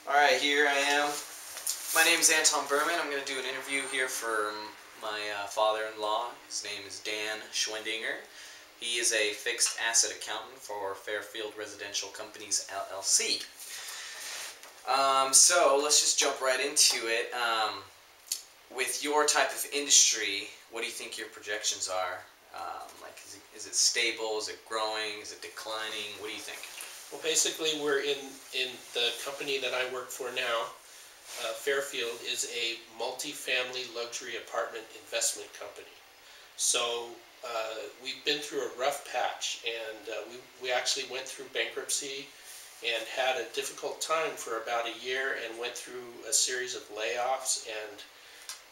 Alright, here I am. My name is Anton Berman. I'm going to do an interview here for my father-in-law. His name is Dan Schwendinger. He is a fixed asset accountant for Fairfield Residential Companies, LLC. So let's just jump right into it. With your type of industry, what do you think your projections are? Is it stable? Is it growing? Is it declining? What do you think? Well, basically, we're in the company that I work for now. Fairfield is a multi-family luxury apartment investment company. So we've been through a rough patch, and we actually went through bankruptcy and had a difficult time for about a year and went through a series of layoffs, and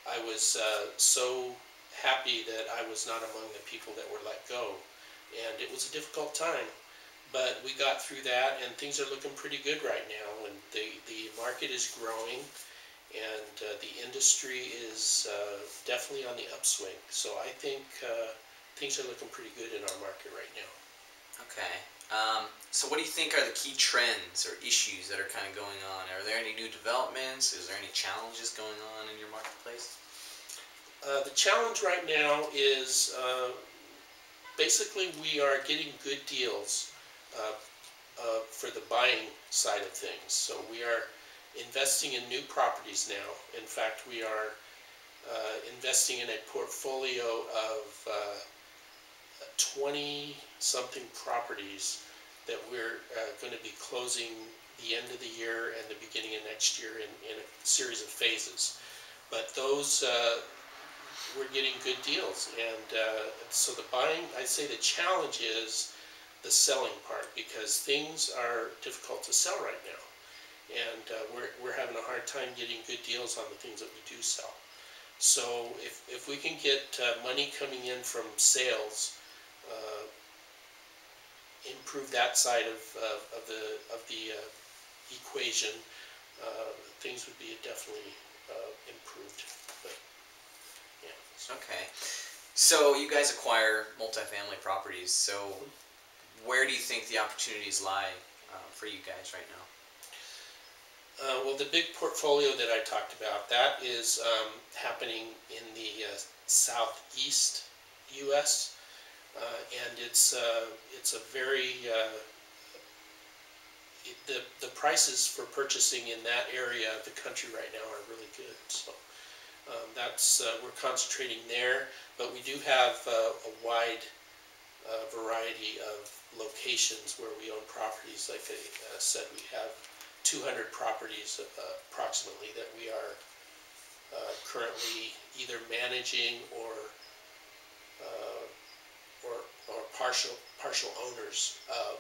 I was so happy that I was not among the people that were let go. And it was a difficult time. But we got through that, and things are looking pretty good right now. And the market is growing, and the industry is definitely on the upswing. So I think things are looking pretty good in our market right now. Okay. So what do you think are the key trends or issues that are kind of going on? Are there any new developments? Is there any challenges going on in your marketplace? The challenge right now is basically we are getting good deals for the buying side of things. So we are investing in new properties now. In fact, we are investing in a portfolio of 20-something properties that we're going to be closing the end of the year and the beginning of next year in a series of phases. But those, we're getting good deals. And so the buying, I'd say the challenge is the selling part, because things are difficult to sell right now. And we're having a hard time getting good deals on the things that we do sell. So if we can get money coming in from sales, improve that side of the equation, things would be definitely improved. But, yeah. Okay. So you guys acquire multifamily properties. So where do you think the opportunities lie for you guys right now? Well, the big portfolio that I talked about, that is happening in the southeast U.S. And it's a very the prices for purchasing in that area of the country right now are really good. So that's we're concentrating there, but we do have a wide variety of locations where we own properties. Like I said, we have 200 properties approximately that we are currently either managing or partial owners of,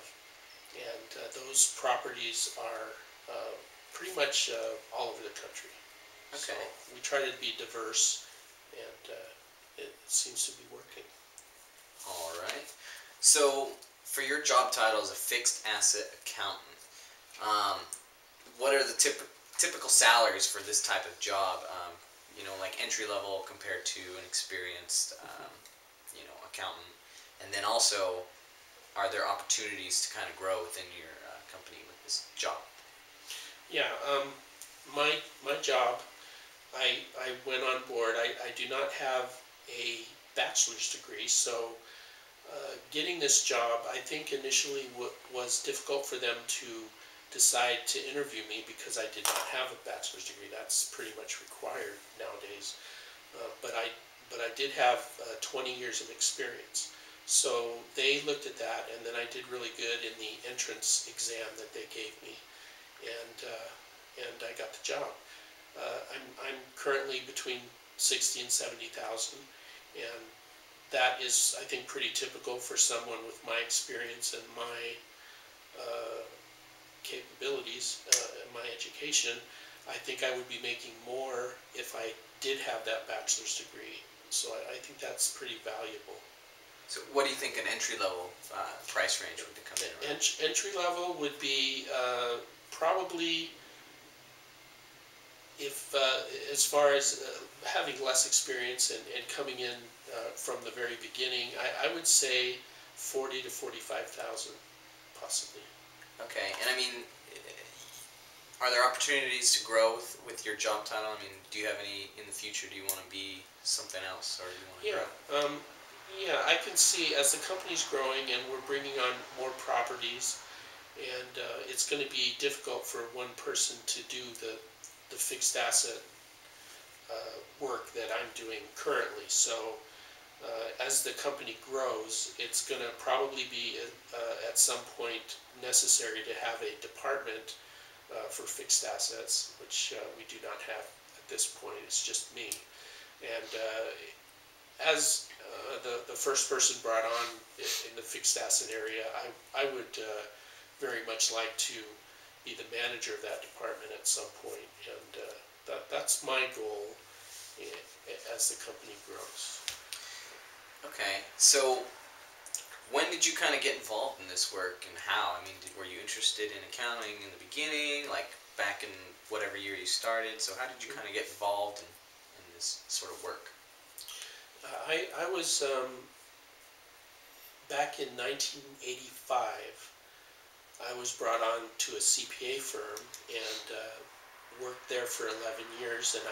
and those properties are pretty much all over the country. Okay. So we try to be diverse, and it seems to be working. All right. So for your job title as a fixed asset accountant, what are the typical salaries for this type of job? Like entry level compared to an experienced, accountant. And then also, are there opportunities to kind of grow within your company with this job? Yeah, my job, I went on board. I do not have a bachelor's degree, so getting this job, I think initially was difficult for them to decide to interview me because I did not have a bachelor's degree. That's pretty much required nowadays. But I did have 20 years of experience. So they looked at that, and then I did really good in the entrance exam that they gave me, and I got the job. I'm currently between 60 and 70,000, and that is, I think, pretty typical for someone with my experience and my capabilities and my education. I think I would be making more if I did have that bachelor's degree. So I think that's pretty valuable. So what do you think an entry-level price range would come in around? Entry level would be probably, if as far as having less experience and coming in from the very beginning, I would say 40 to 45,000 possibly. Okay, and I mean, Are there opportunities to grow with your job title? I mean, do you have any in the future? Do you want to be something else, or do you want to Yeah, grow? yeah, I can see as the company's growing and we're bringing on more properties, and it's going to be difficult for one person to do the fixed asset work that I'm doing currently. So as the company grows, it's going to probably be at some point necessary to have a department for fixed assets, which we do not have at this point. It's just me. And as the first person brought on in the fixed asset area, I would very much like to be the manager of that department at some point, and that's my goal as the company grows. Okay, so when did you kind of get involved in this work, and how? I mean, were you interested in accounting in the beginning, like back in whatever year you started? So how did you kind of get involved in this sort of work? I was back in 1985. I was brought on to a CPA firm and worked there for 11 years, and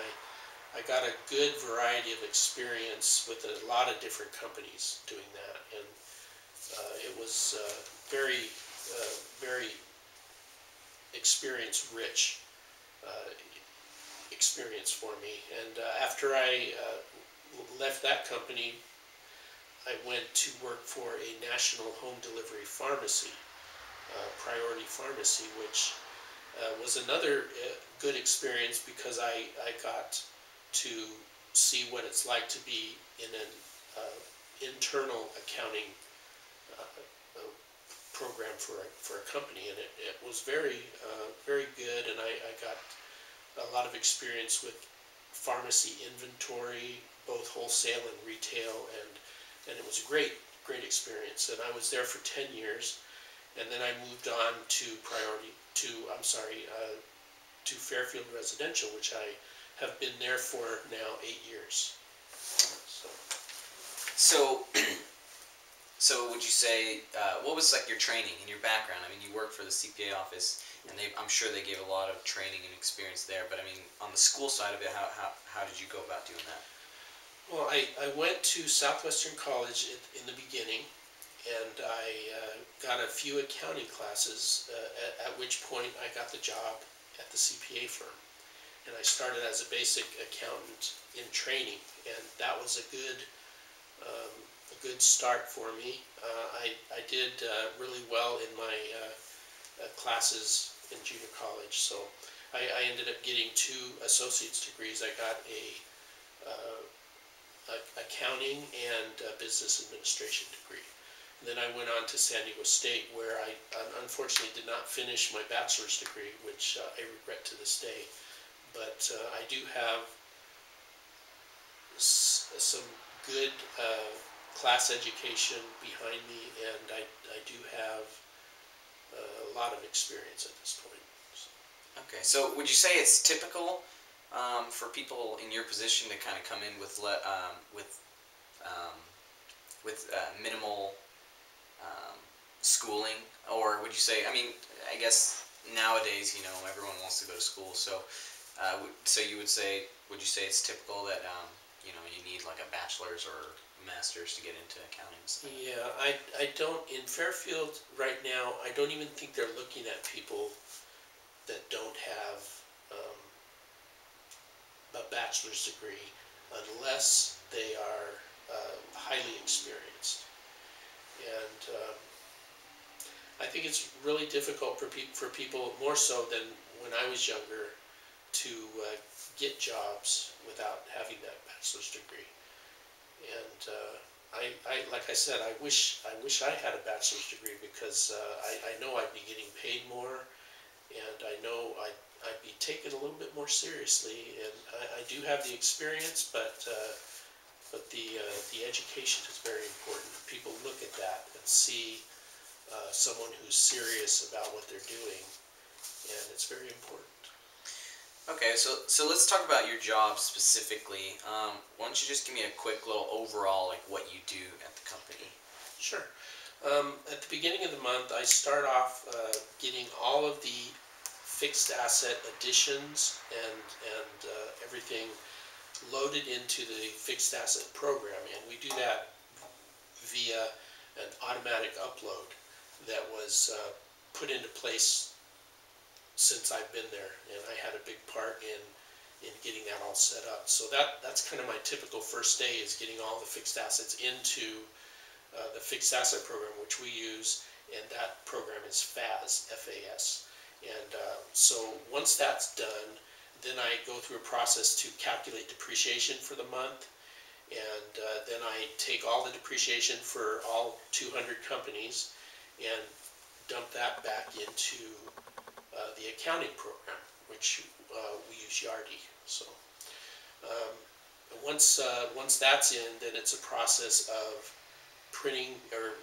I got a good variety of experience with a lot of different companies doing that, and it was very experience rich uh, experience for me. And after I left that company, I went to work for a national home delivery pharmacy, Priority Pharmacy, which was another good experience because I got to see what it's like to be in an internal accounting program for a company, and it was very good, and I got a lot of experience with pharmacy inventory, both wholesale and retail, and it was a great experience. And I was there for 10 years, and then I moved on to to Fairfield Residential, which I have been there for now 8 years. So. So, so would you say, what was like your training and your background? I mean, you worked for the CPA office, and I'm sure they gave a lot of training and experience there, but I mean, on the school side of it, how did you go about doing that? Well, I went to Southwestern College in the beginning, and I got a few accounting classes, at which point I got the job at the CPA firm. And I started as a basic accountant in training, and that was a good start for me. I did really well in my classes in junior college, so I ended up getting 2 associate's degrees. I got a accounting and business administration degree. And then I went on to San Diego State, where I unfortunately did not finish my bachelor's degree, which I regret to this day. But I do have some good class education behind me, and I do have a lot of experience at this point. Okay, so would you say it's typical for people in your position to kind of come in with minimal schooling, or would you say? I mean, I guess nowadays, everyone wants to go to school, so so you would say, would you say it's typical that you need like a bachelor's or a master's to get into accounting? Yeah, I don't, in Fairfield right now, I don't even think they're looking at people that don't have a bachelor's degree unless they are highly experienced. And I think it's really difficult for people, more so than when I was younger, to get jobs without having that bachelor's degree. And like I said, I wish I had a bachelor's degree, because I know I'd be getting paid more, and I know I'd be taken a little bit more seriously. And I do have the experience, but the education is very important. People look at that and see someone who's serious about what they're doing, and it's very important. Okay, so let's talk about your job specifically. Why don't you just give me a quick little overall, like what you do at the company? Sure. At the beginning of the month, I start off getting all of the fixed asset additions and everything loaded into the fixed asset program, and we do that via an automatic upload that was put into place since I've been there, and I had a big part in getting that all set up. So that's kind of my typical first day, is getting all the fixed assets into the fixed asset program, which we use, and that program is FAS, F-A-S. And so once that's done, then I go through a process to calculate depreciation for the month, and then I take all the depreciation for all 200 companies and dump that back into the accounting program, which we use Yardi. So once that's in, then it's a process of printing or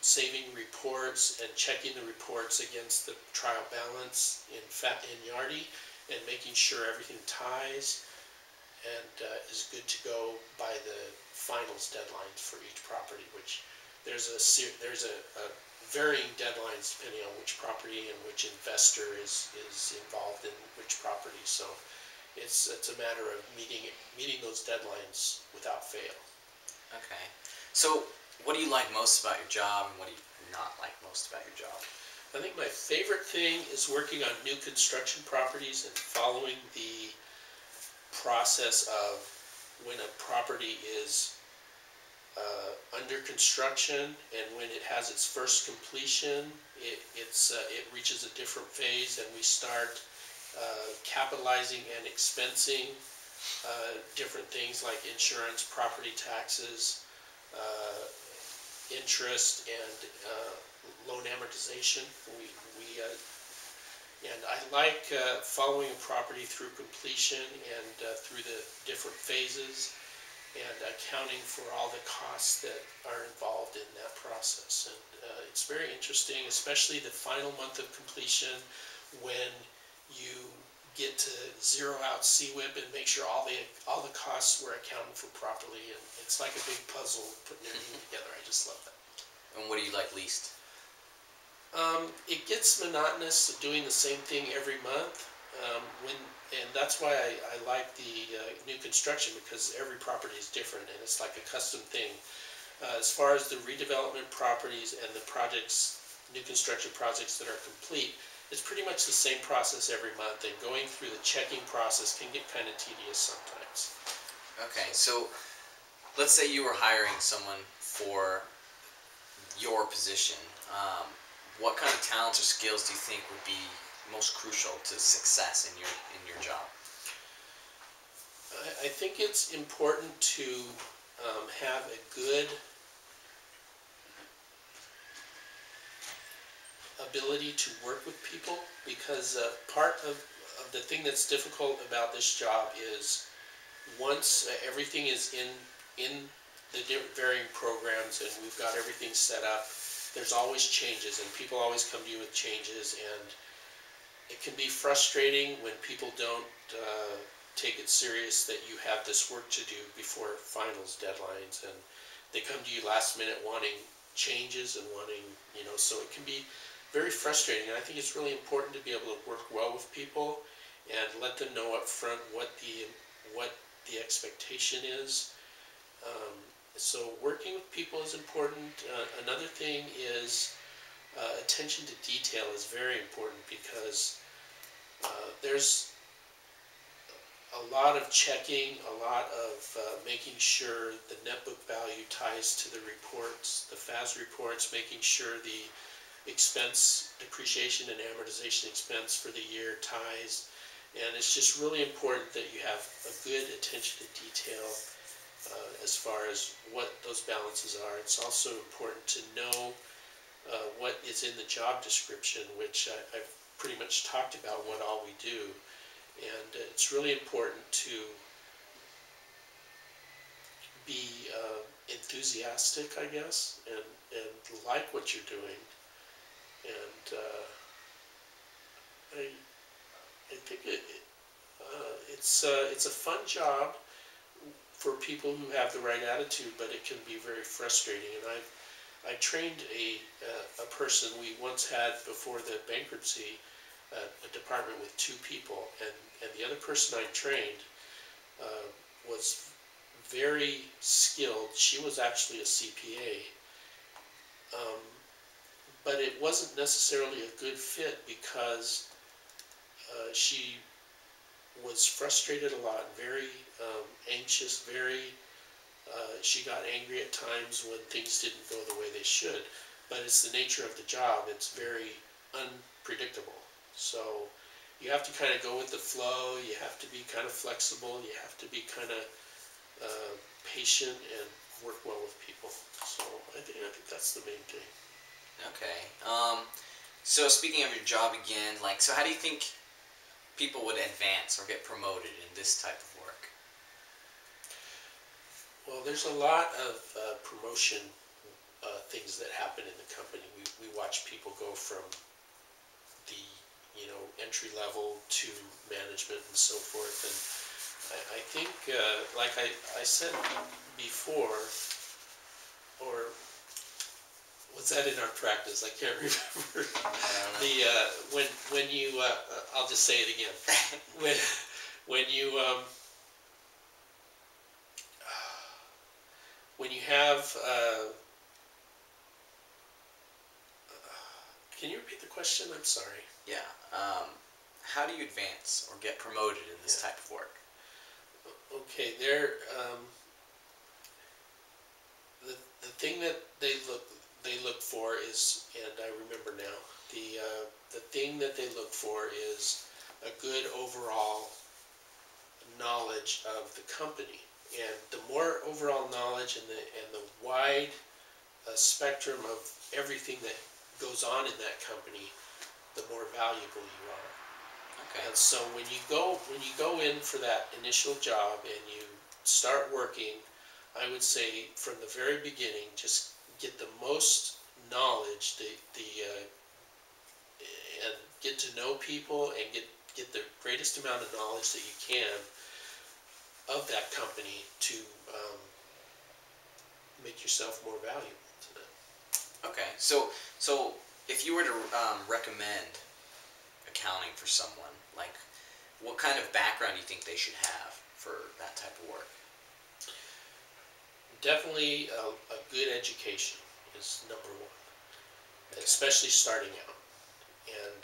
saving reports and checking the reports against the trial balance in Yardi, and making sure everything ties and is good to go by the finals deadlines for each property, which there's a varying deadlines depending on which property and which investor is involved in which property. So it's a matter of meeting those deadlines without fail. Okay. So what do you like most about your job, and what do you not like most about your job? I think my favorite thing is working on new construction properties and following the process of when a property is under construction, and when it has its first completion, it reaches a different phase, and we start capitalizing and expensing different things like insurance, property taxes, interest, and loan amortization. And I like following a property through completion and through the different phases, and accounting for all the costs that are involved in that process. And it's very interesting, especially the final month of completion, when you get to zero out CWIP and make sure all the costs were accounted for properly. And it's like a big puzzle putting everything together. I just love that. And what do you like least? It gets monotonous doing the same thing every month, and that's why I like the new construction, because every property is different and it's like a custom thing. As far as the redevelopment properties and the projects, new construction projects that are complete, it's pretty much the same process every month, and going through the checking process can get kind of tedious sometimes. Okay, so let's say you were hiring someone for your position. What kind of talents or skills do you think would be most crucial to success in your job? I think it's important to have a good ability to work with people, because part of the thing that's difficult about this job is once everything is in the varying programs and we've got everything set up, there's always changes, and people always come to you with changes, and it can be frustrating when people don't take it serious that you have this work to do before finals deadlines, and they come to you last minute wanting changes and wanting, so it can be very frustrating. And I think it's really important to be able to work well with people and let them know up front what the expectation is. So working with people is important. Another thing is attention to detail is very important, because there's a lot of checking, a lot of making sure the net book value ties to the reports, the FAS reports, making sure the expense, depreciation and amortization expense for the year ties. And it's just really important that you have a good attention to detail as far as what those balances are. It's also important to know what is in the job description, which I've pretty much talked about what all we do. And it's really important to be enthusiastic, I guess, and like what you're doing. And I think it's a fun job for people who have the right attitude, but it can be very frustrating. And I trained a person we once had before the bankruptcy, a department department with 2 people, and the other person I trained was very skilled. She was actually a CPA, um, but it wasn't necessarily a good fit because she was frustrated a lot, very anxious, she got angry at times when things didn't go the way they should. But it's the nature of the job. It's very unpredictable. So you have to kind of go with the flow. You have to be kind of flexible. You have to be kind of patient and work well with people. So I think that's the main thing. Okay. So speaking of your job again, like, so how do you think people would advance or get promoted in this type of work? Well, there's a lot of promotion things that happen in the company. We watch people go from the entry level to management and so forth. And I think, like I said before, or was that in our practice? I can't remember. When you I'll just say it again. When you when you have can you repeat the question? I'm sorry. Yeah. How do you advance or get promoted in this type of work? Okay, the thing that they look for is, and I remember now, the thing that they look for is a good overall knowledge of the company. And the more overall knowledge and the wide spectrum of everything that goes on in that company, the more valuable you are. Okay. And so when you go in for that initial job and you start working, I would say from the very beginning, just get the most knowledge, and get to know people and get the greatest amount of knowledge that you can of that company to make yourself more valuable to them. Okay. So if you were to recommend accounting for someone, like, what kind of background do you think they should have for that type of work? Definitely a good education is number one, Okay. especially starting out. And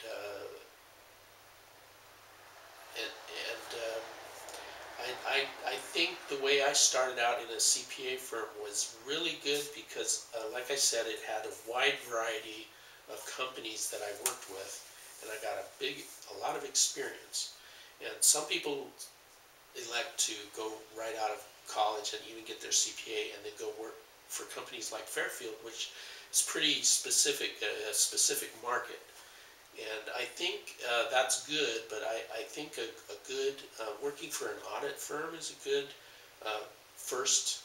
I think the way I started out in a CPA firm was really good because, like I said, it had a wide variety of companies that I worked with, and I got a lot of experience. And some people elect to go right out of college and even get their CPA and then go work for companies like Fairfield, which is pretty specific, a specific market. And I think that's good, but I think a good, working for an audit firm is a good first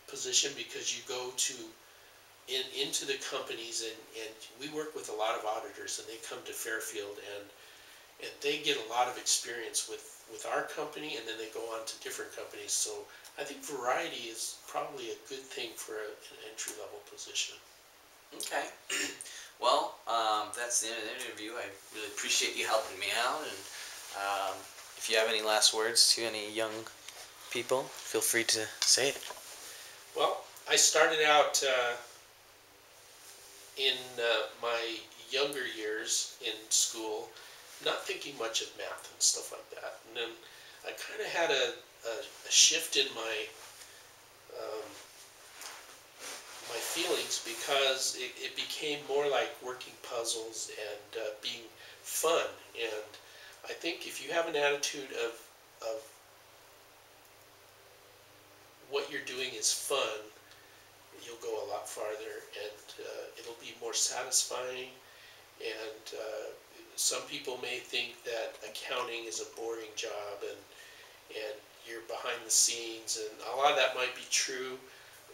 position, because you go into the companies, and we work with a lot of auditors, and they come to Fairfield, and they get a lot of experience with our company, and then they go on to different companies. So I think variety is probably a good thing for an entry-level position. Okay. Well, that's the end of the interview. I really appreciate you helping me out, and if you have any last words to any young people, feel free to say it. Well, I started out in my younger years in school not thinking much of math and stuff like that. And then I kind of had a shift in my my feelings, because it became more like working puzzles and being fun. And I think if you have an attitude of what you're doing is fun, you'll go a lot farther, and it'll be more satisfying. And some people may think that accounting is a boring job, and you're behind the scenes, and a lot of that might be true.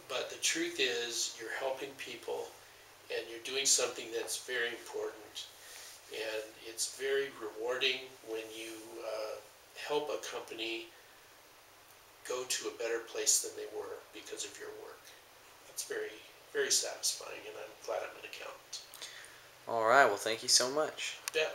But the truth is, you're helping people, and you're doing something that's very important. And it's very rewarding when you help a company go to a better place than they were because of your work. It's very, very satisfying, and I'm glad I'm an accountant. All right. Well, thank you so much. Yeah.